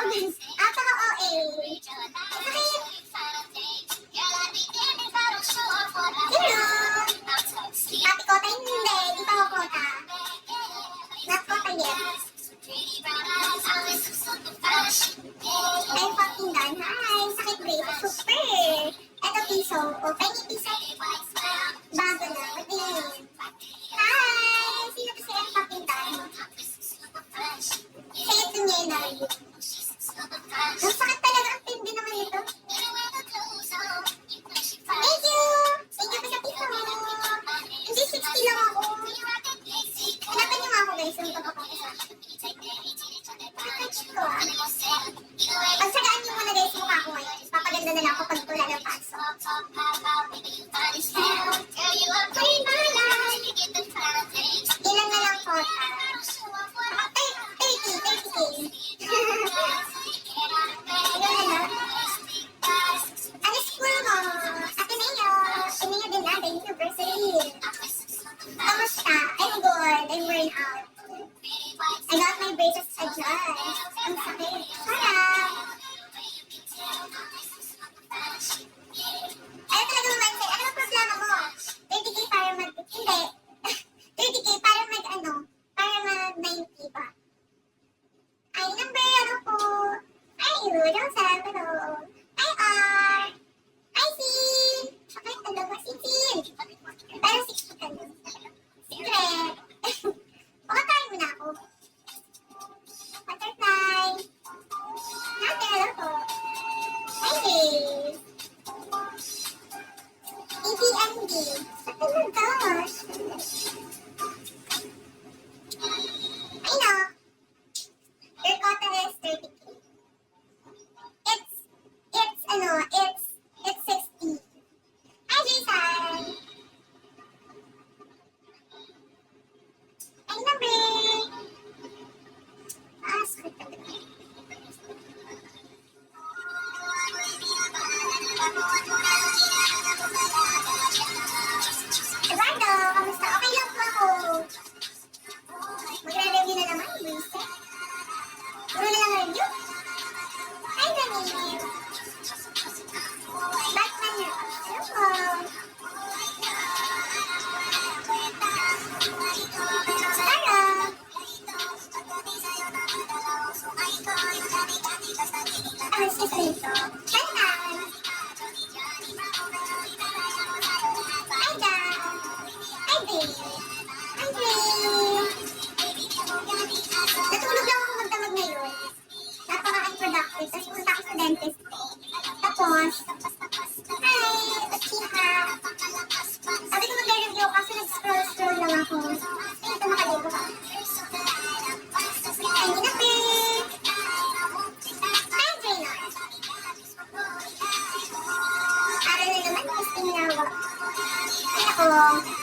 Apaka-OA. Sakit. Hello. Happy kota? Hindi. Di pa ako kota. Not kota yet. I'm fucking done. Hi. Sakit brace. Super. Eto piso. O, penny piso. Bago na. What do you mean? Hi. Sino to si I'm fucking done? Say it to me, I love you. Ang sakit talaga. Ang tindi naman ito. Thank you! Thank you po sa piso. Hindi 60 lang ako. Hanapan niyo nga ako guys. Yung pagkakakasa. Kakatch ko ah. Pagsagaan niyo muna guys mukha ko ngayon. Papaganda na lang ako pag tula ng paso. Ilan na lang kota? 30K. Ilan na lang? Ano school mo? Ateneo. Ateneo din na, the university. Kamusta? I'm good. I'm worn out. I got my braces adjust. Ang sakit. Sarap. Ano talaga mo mindset? Ano ang problema mo? 30K para mag... Hindi. 30K para mag ano? Para mag 90 pa. Ay, number ano po? Ay, Joseph. Hello. Hi, R. Hi, Sin. Sakit. Ang dawa si Sin. Parang 60 ka nun. Secret. Pakatayin mo na ako. Butterfly. Nate, hello po. Hi, Dave. EBMD. Oh my gosh. I know. Your quota is 30K. It's 60. Hi, Jason. Ay, number. Sakit talaga. Eduardo, kamusta? Okay lang po ako. Magre-review na naman, Luisa. Puro na lang review. Hi, Daniel. Batman na. Hello po. Sarah. Excuse me. Chantan. Hi, Dan. Hi, Dave. Hi, Dave. Natulog lang ako magdamag ngayon. Napaka-unproductive. Tapos punta ako sa dentist. Tapos, hi, Uchiha. Sabi ko mag-review kasi nag-scroll lang ako. Ay, ito makaligo ka. Ay, hindi na pick. Hi, Jaina. Aral na naman, gusto niya. Ay, ako.